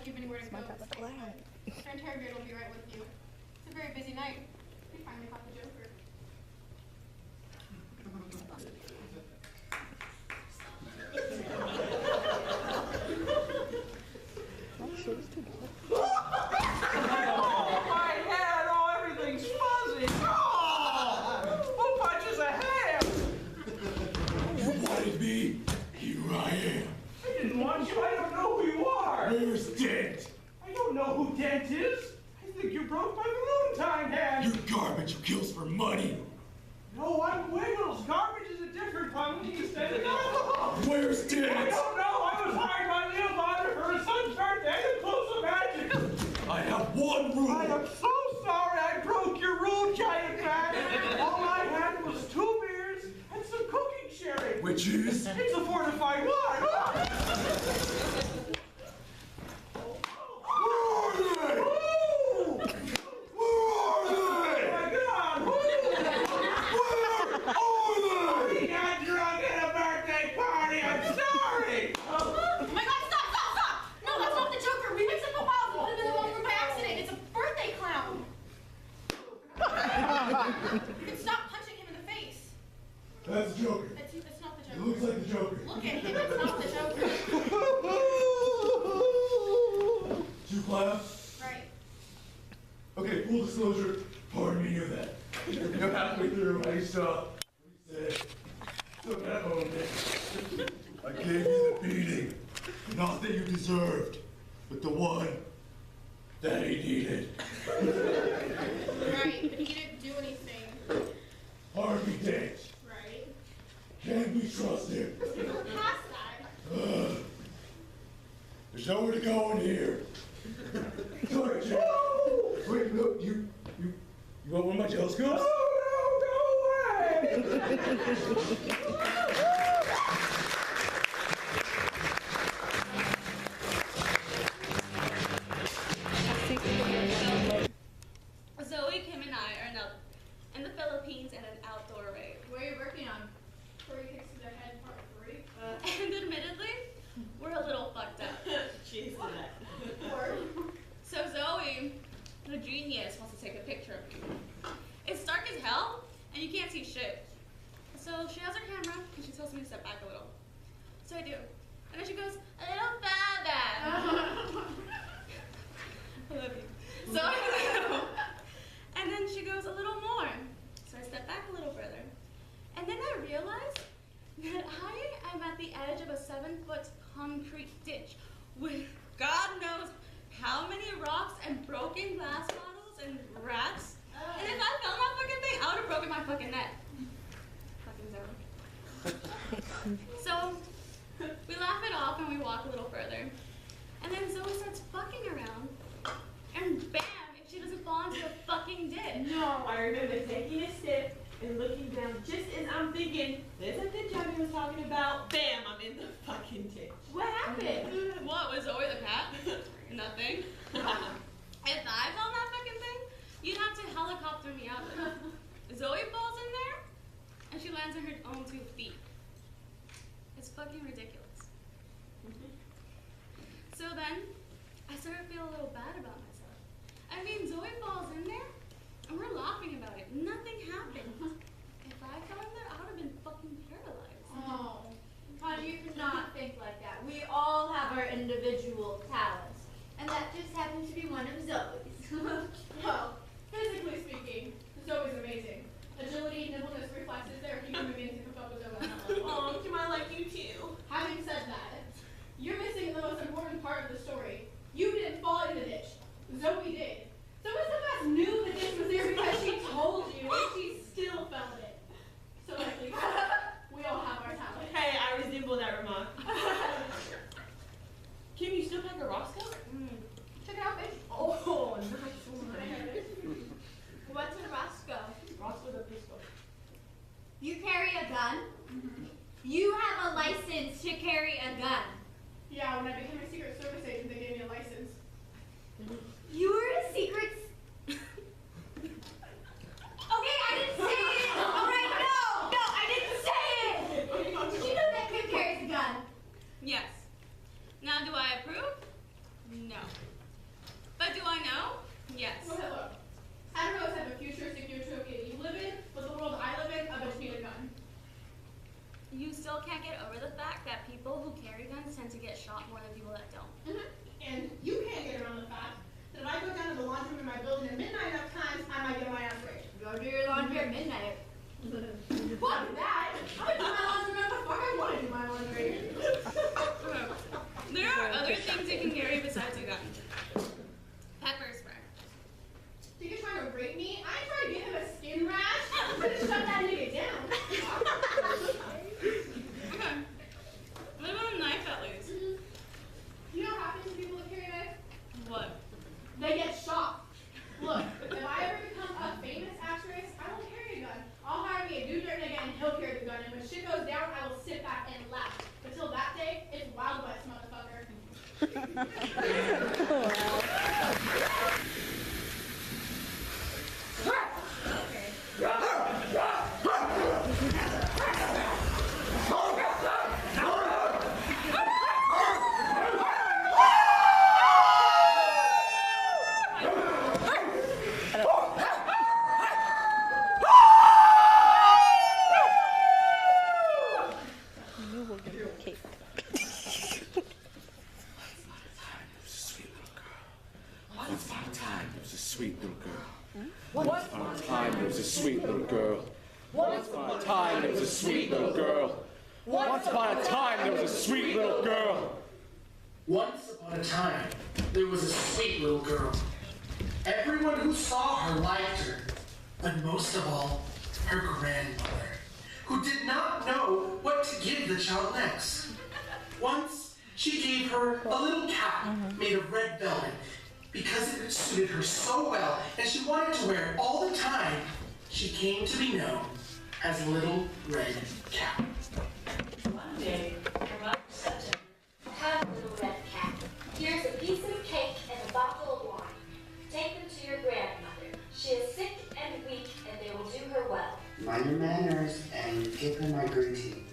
you've anywhere to go. Her interrogator will be right with you. It's a very busy night. We finally caught the Joker. Oh, my head! Oh, everything's fuzzy! Oh! Who punches a hand? You wanted me? Here I am. I didn't want you. I don't know who you are. Where's Dent? I don't know who Dent is. I think you broke my balloon time hand. You're garbage who kills for money. No, I'm Wiggles. Garbage is a different pun when you said it. Where's I Dent? don't know. I was hired by Leo Bonner for his son's birthday and close of magic. I have one rule. I am so sorry I broke your rule, Giant Man. All I had was 2 beers and some cooking sherry. Which is? It's a fortified wine. Where are they? Ooh! Where are Oh they? my God! Where are He they? got drunk at a birthday party. I'm sorry. Oh my God, stop! No, that's not the Joker. We mixed up the files. It would have been the wrong room by accident. It's a birthday clown. You can stop punching him in the face. That's the Joker. That's not the It Joker. looks like the Joker. Look at him. It's not the Joker. Two claps. Right. Okay, full disclosure. Part of me knew that. Halfway through, I saw what he said. Took that home, Nick. I gave you the beating. Not that you deserved, but the one that he needed. Right, but he didn't do anything. Harvey Dent. Right. Can we trust him? We're past that. There's nowhere to go in here. Sorry, Jack. Wait, look, you want one of my telescopes? Oh, no, go Zoe, Kim, and I are in the Philippines at an outdoor raid. What are you working on? Furry Kicks to the Head Part 3? And admittedly, we're a little fucked up. So Zoe, the genius, wants to take a picture of me. It's dark as hell, and you can't see shit. So she has her camera, and she tells me to step back a little. So I do. And then she goes, a little further. I love you. So I do. And then she goes, a little more. So I step back a little further. And then I realize that I am at the edge of a 7-foot concrete ditch with God knows how many rocks and broken glass bottles and rats. And if I fell on that fucking thing, I would have broken my fucking neck. Fucking Zoe. So we laugh it off and we walk a little further. And then Zoe starts fucking around. And bam, if she doesn't fall into the fucking ditch. No, I remember taking a step and looking down just as I'm thinking, there's a ditch Johnny was talking about. Bam, I'm in the fucking ditch. What happened? What, was Zoe the cat? Nothing. If I fell in that fucking thing, you'd have to helicopter me out there. Zoe falls in there, and she lands on her own 2 feet. It's fucking ridiculous. So then, I started to feel a little bad about myself. I mean, Zoe falls in there, and we're laughing about it. Nothing happened. If I fell in there, I would have been fucking paralyzed. Oh, honey, you cannot think like that. We all have our individual talents. And that just happens to be one of Zoe's. Well, physically speaking, Zoe's amazing. Agility, nimbleness, reflexes, there are human beings who can fuck with Zoe on that level. Oh, Kim, I like you too. Having said that, you're missing the most important part of the story. You didn't fall in the ditch. Zoe did. Zoe somehow knew the ditch was there because she told you, and she still fell in it. So, like, we all have our talents. Hey, I resemble that remark. Kim, you still pack a Roscoe? Check it out, bitch. Oh, nice one. What's a Roscoe? Roscoe's a pistol. You carry a gun? You have a license to carry a gun. Yeah, when I became a Secret Service agent, they gave me a license. You were a secret... Okay, I didn't say it! Alright, no, I didn't say it! Did you know that Kim carries a gun? Yes. Now, do I approve? No. you still can't get over the fact that people who carry guns tend to get shot more than people that don't. And you can't get around the fact that if I go down to the laundry room in my building at midnight enough times, I might get my ass raped. Go do your laundry at midnight. Fuck that! I do my laundry when the fuck I want to do my laundry. There are other things you can carry besides a gun. Pepper spray. Think you're trying to rape me? I ain't trying to give him a skin rash. I'm gonna shut that nigga down. Okay. What about a knife at least? You know what happens to people that carry a knife? What? They get shot. Look, if I ever become a famous actress, I won't carry a gun. I'll hire me a dude dirt nigga and he'll carry the gun. And when shit goes down, I will sit back and laugh. Until that day, it's Wild West, motherfucker. Once upon a time, there was a sweet little girl. Once upon a time, there was a sweet little girl. Once upon a time, there was a sweet little girl. Once upon a time, there was a sweet little girl. Once upon a time, there was a sweet little girl. Everyone who saw her liked her, but most of all, her grandmother, who did not know what to give the child next. Once, she gave her a little cap made of red velvet because it suited her so well and she wanted to wear it all the time. She came to be known as Little Red Cap. One day, her mother said to her, "Have Little Red Cap. Here's a piece of cake and a bottle of wine. Take them to your grandmother. She is sick and weak, and they will do her well." Mind your manners and give her my greeting.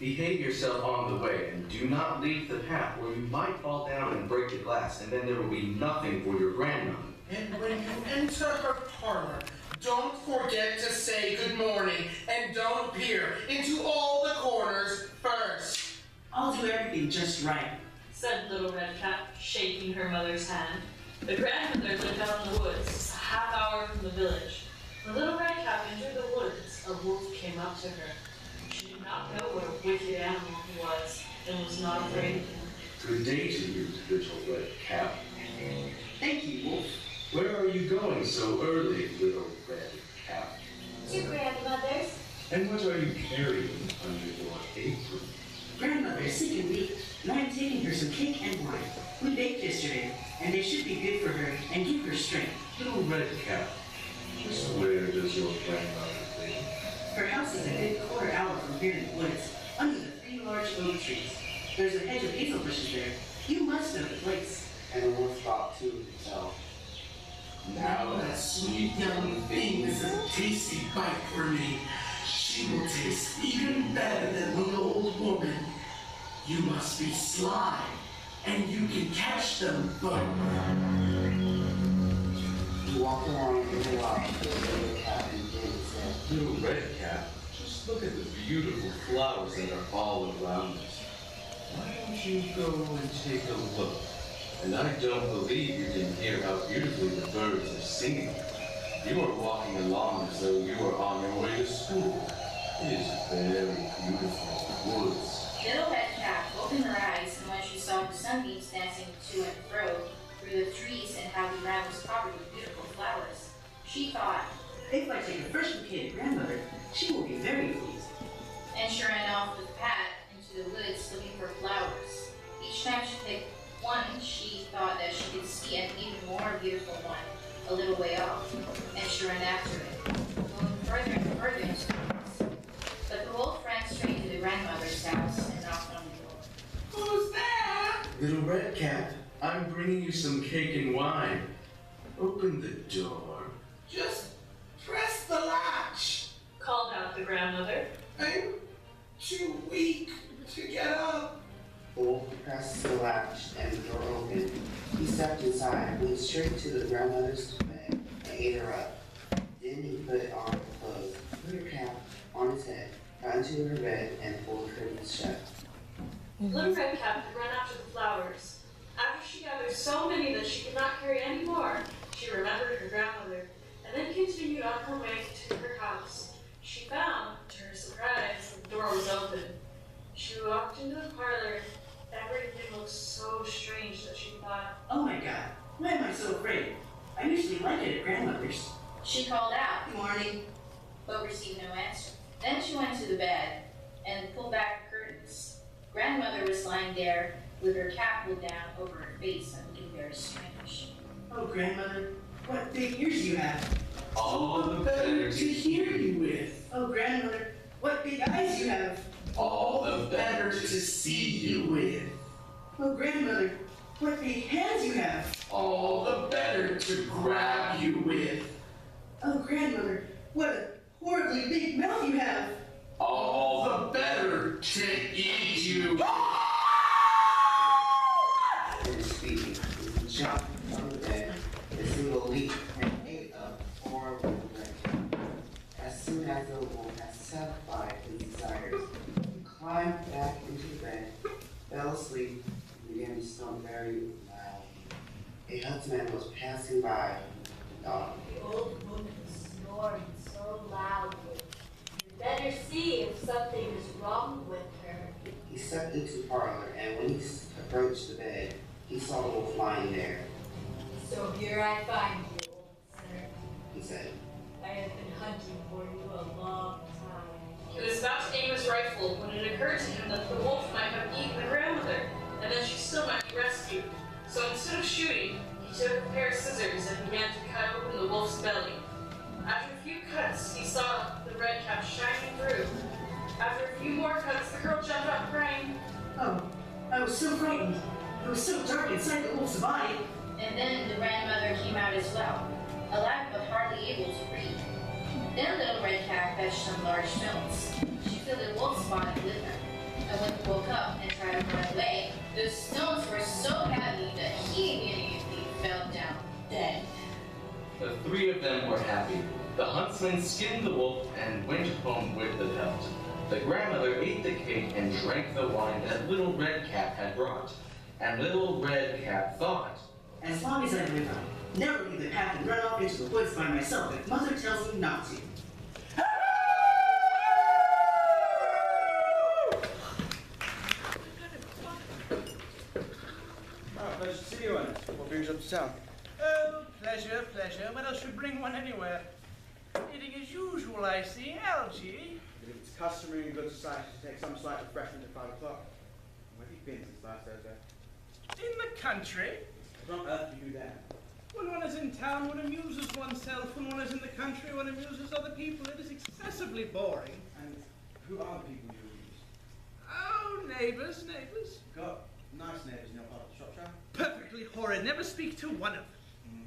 Behave yourself on the way and do not leave the path where you might fall down and break the glass, and then there will be nothing for your grandmother. And when you enter her parlor, don't forget to say good morning and don't peer into all the corners first. "I'll do everything just right," said Little Red Cap, shaking her mother's hand. The grandmother lived out in the woods, a half hour from the village. When Little Red Cap entered the woods, a wolf came up to her. She did not know what a wicked animal he was, and was not afraid of him. Good day to you, Little Red Cap. "Thank you, Wolf." Where are you going so early, Little Red Cap? To grandmother's. And what are you carrying under your apron? "Grandmother is sick and weak, and I'm taking her some cake and wine. We baked yesterday, and they should be good for her and give her strength." Little Red Cap, just where does your grandmother live? "Her house is a good quarter hour from here in the woods, under the 3 large oak trees. There's a hedge of hazel bushes there. You must know the place." And a wolf thought to himself, Now that sweet young thing is a tasty bite for me. She will taste even better than the old woman. You must be sly, and you can catch them both. he walked along in the wild with the little cat and David said, Little Red Cap, just look at the beautiful flowers that are all around us. Why don't you go and take a look? And I don't believe you can hear how beautifully the birds are singing. You are walking along as though you are on your way to school. It is very beautiful woods. Little Red Cap opened her eyes, and when she saw the sunbeams dancing to and fro through the trees and how the ground was covered with beautiful flowers, she thought, "If I take a fresh bouquet to grandmother, she will be very pleased." and she ran off with Pat into the woods looking for flowers. Each time she picked one, she thought that she could see an even more beautiful one a little way off, and she ran after it, going further and further into the woods. But the wolf ran straight to the grandmother's house and knocked on the door. Who's there? Little Red Cap, I'm bringing you some cake and wine. Open the door. Just press the latch. Called out the grandmother. I'm too weak to get up. The wolf pressed the latch and the door opened. He stepped inside, went straight to the grandmother's bed, and ate her up. Then he put on her clothes, put her cap on his head, got into her bed and pulled the curtains shut. Little Red Cap had run after the flowers. After she gathered so many that she could not carry any more, she remembered her grandmother, and then continued on her way to her house. She found, to her surprise, the door was open. She walked into the parlor. Everything looked so strange that she thought, Oh my God, why am I so afraid? I usually like it at grandmother's. She called out, Good morning. but received no answer. Then she went to the bed and pulled back the curtains. Grandmother was lying there with her cap pulled down over her face and looking very strange. Oh, grandmother, what big ears you have. All the better to hear you with. Oh, grandmother, what big eyes you have. All the better to see you with. Oh, grandmother, what big hands you have. All the better to grab you with. Oh, grandmother, what a horribly big mouth you have. All the better to eat you. And speaking, he jumped from the bed, a single leap, and ate up poor little Red Cap. As soon as the wolf had satisfied his desires, he climbed back into the bed, fell asleep, and began to snore very loud. A huntsman was passing by and thought, The old woman is snoring so loudly. You better see if something is wrong with her. he stepped into the parlor, and when he approached the bed, he saw the wolf lying there. So here I find you, old sinner. He said, I have been hunting for you a long time. he was about to aim his rifle when it occurred to him that the wolf might have eaten the grandmother, and that she still might be rescued. So instead of shooting, he took a pair of scissors and began to cut open the wolf's belly. After a few cuts, he saw the red cap shining through. After a few more cuts, the girl jumped up crying, Oh, I was so frightened. It was so dark inside the wolf's body. And then the grandmother came out as well, alive but hardly able to breathe. Then Little Red Cap fetched some large stones. She filled the wolf's body with them, and when he woke up and tried to run away, the stones were so heavy that he immediately fell down dead. The three of them were happy. The huntsman skinned the wolf and went home with the pelt. The grandmother ate the cake and drank the wine that Little Red Cap had brought. And Little Red Cap thought, As long as I live, I'll never leave the path and run off into the woods by myself if Mother tells me not to. Pleasure to see you, Ernest. What brings you up to town? Oh, pleasure, pleasure. What else should bring one anywhere? Eating as usual, I see. Algae. It's customary in good society to take some slight refreshment at 5 o'clock. Where have you been since last Thursday? In the country. What on earth do you there? When one is in town, one amuses oneself. When one is in the country, one amuses other people. It is excessively boring. And who are the people you amuse? Oh, neighbours, neighbours. Got nice neighbours in your part of Shropshire? Perfectly horrid. Never speak to one of them.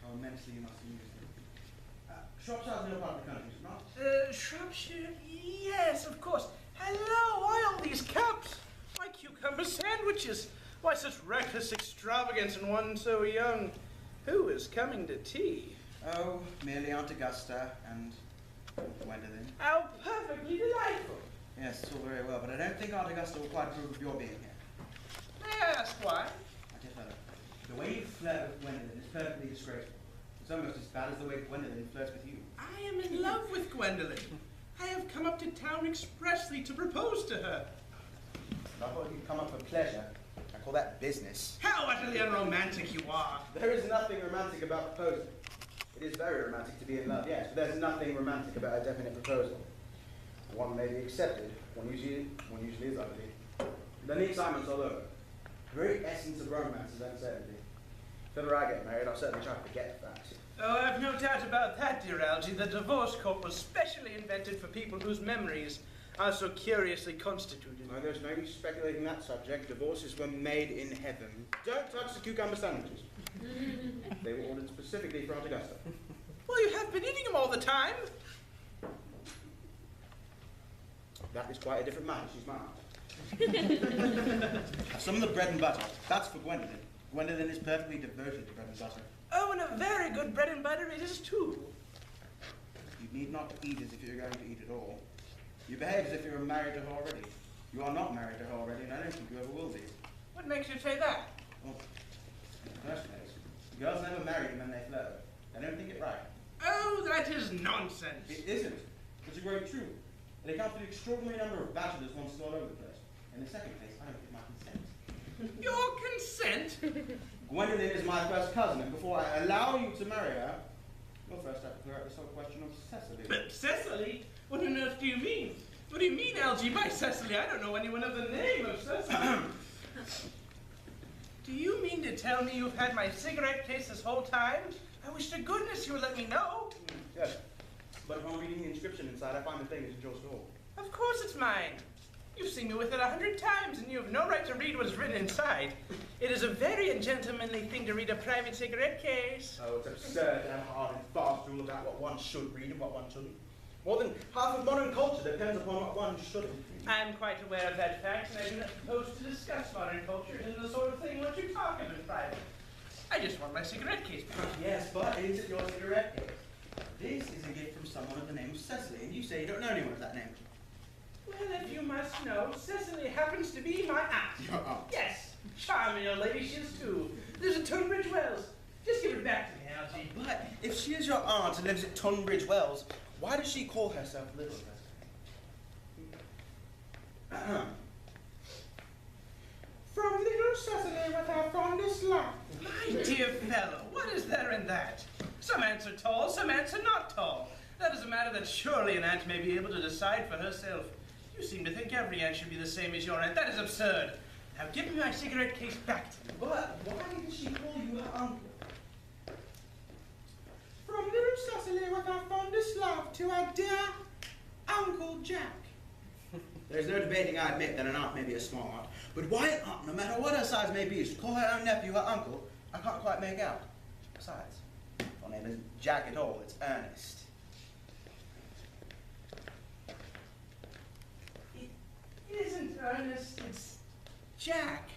How immensely you must amuse them. Shropshire's in your part of the country, is it not? Shropshire? Yes, of course. Hello, why all these cups? Why cucumber sandwiches? Why such reckless extravagance in one so young? Who is coming to tea? Oh, merely Aunt Augusta and Gwendolyn. How perfectly delightful. Yes, it's all very well, but I don't think Aunt Augusta will quite approve of your being here. May I ask why? I tell you, the way you flirt with Gwendolyn is perfectly disgraceful. It's almost as bad as the way Gwendolyn flirts with you. I am in love with Gwendolyn. I have come up to town expressly to propose to her. I thought you'd come up for pleasure. I call that business. How utterly unromantic you are. There is nothing romantic about proposing. It is very romantic to be in love, yes, but there's nothing romantic about a definite proposal. One may be accepted, one usually is, I believe. Then the excitement's all over. The very essence of romance is uncertainty. If ever I get married, I'll certainly try to forget that. Oh, I've no doubt about that, dear Algy. The divorce court was specially invented for people whose memories are so curiously constituted. No, there's no use speculating that subject. Divorces were made in heaven. Don't touch the cucumber sandwiches. They were ordered specifically for Aunt Augusta. Well, you have been eating them all the time. That is quite a different matter. She's my aunt. Some of the bread and butter. That's for Gwendolyn. Gwendolyn is perfectly devoted to bread and butter. Oh, and a very good bread and butter it is, too. You need not eat as if you're going to eat it all. You behave as if you were married to her already. You are not married to her already, and I don't think you ever will be. What makes you say that? Well, in the first place, girls never marry men they flirt. They don't think it right. Oh, that is nonsense. It isn't. It's a great truth. It accounts for the extraordinary number of bachelors once all over the place. In the second place, I don't give my consent. Your consent? Gwendolyn is my first cousin, and before I allow you to marry her, you'll first have to clear up this whole question of Cecily. But Cecily? What on earth do you mean? What do you mean, Algie, by Cecily? I don't know anyone of the name of Cecily. Do you mean to tell me you've had my cigarette case this whole time? I wish to goodness you would let me know. Yes, but upon reading the inscription inside, I find the thing is at your store. Of course it's mine. You've seen me with it 100 times, and you have no right to read what's written inside. It is a very ungentlemanly thing to read a private cigarette case. Oh, it's absurd to have a hard and fast rule about what one should read and what one shouldn't. More than half of modern culture depends upon what one shouldn't read. I'm quite aware of that fact, and I do not propose to discuss modern culture. It is the sort of thing one should talk of in private. I just want my cigarette case back. Yes, but it isn't your cigarette case. This is a gift from someone of the name of Cecily, and you say you don't know anyone of that name. Well, if you must know, Cecily happens to be my aunt. Your aunt? Yes. Charming old lady she is, too. Lives at Tunbridge Wells. Just give it back to me, Algie. But if she is your aunt and lives at Tunbridge Wells, why does she call herself Little Cecily? From little Cecily with our fondest love. My dear fellow, what is there in that? Some ants are tall, some ants are not tall. That is a matter that surely an ant may be able to decide for herself. You seem to think every ant should be the same as your ant. That is absurd. Now give me my cigarette case back to me. But why did she call you her uncle? From little Cecily with our fondest love to our dear Uncle Jack. There's no debating, I admit, that an aunt may be a small aunt. But why an aunt, no matter what her size may be, should call her own nephew her uncle, I can't quite make out. Besides, her name isn't Jack at all, it's Ernest. It isn't Ernest, it's Jack.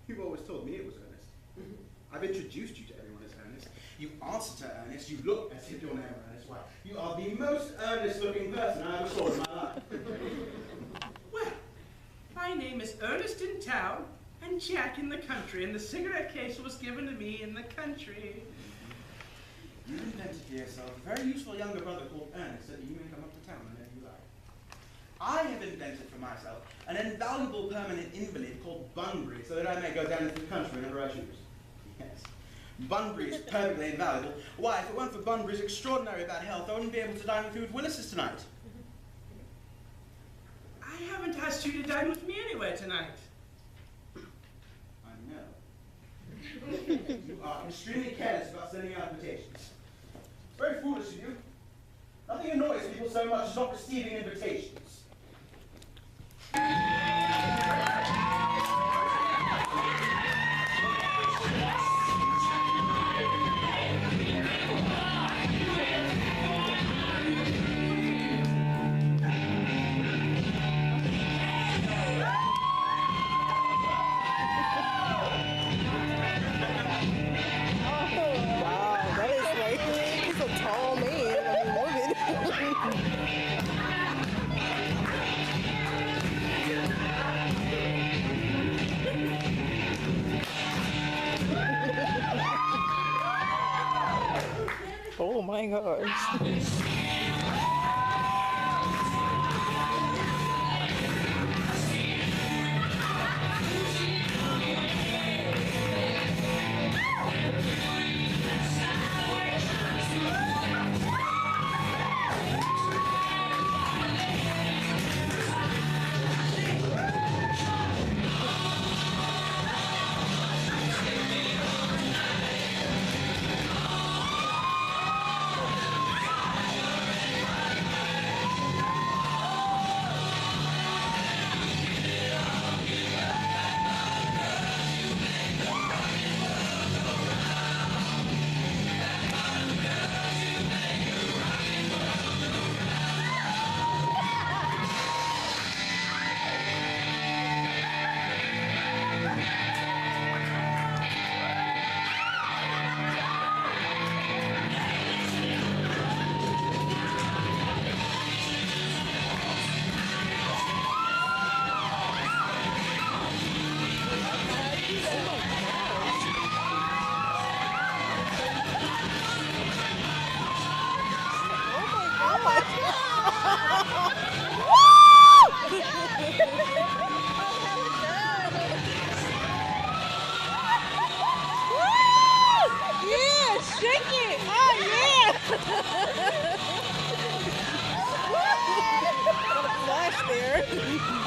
You've always told me it was Ernest. I've introduced you to everyone as Ernest. You answer to Ernest, you look as if your name were Ernest. Why, you are the most earnest-looking person I ever saw in my life. Well, my name is Ernest in town and Jack in the country, and the cigarette case was given to me in the country. You invented for yourself a very useful younger brother called Ernest, so that you may come up to town whenever you like. I have invented for myself an invaluable permanent invalid called Bunbury, so that I may go down into the country whenever I choose. Yes. Bunbury is perfectly invaluable. Why, if it weren't for Bunbury's extraordinary bad health, I wouldn't be able to dine with you at Willis's tonight. I haven't asked you to dine with me anywhere tonight. I know. You are extremely careless about sending out invitations. Very foolish of you. Nothing annoys people so much as not receiving invitations. Oh my gosh. Thank you.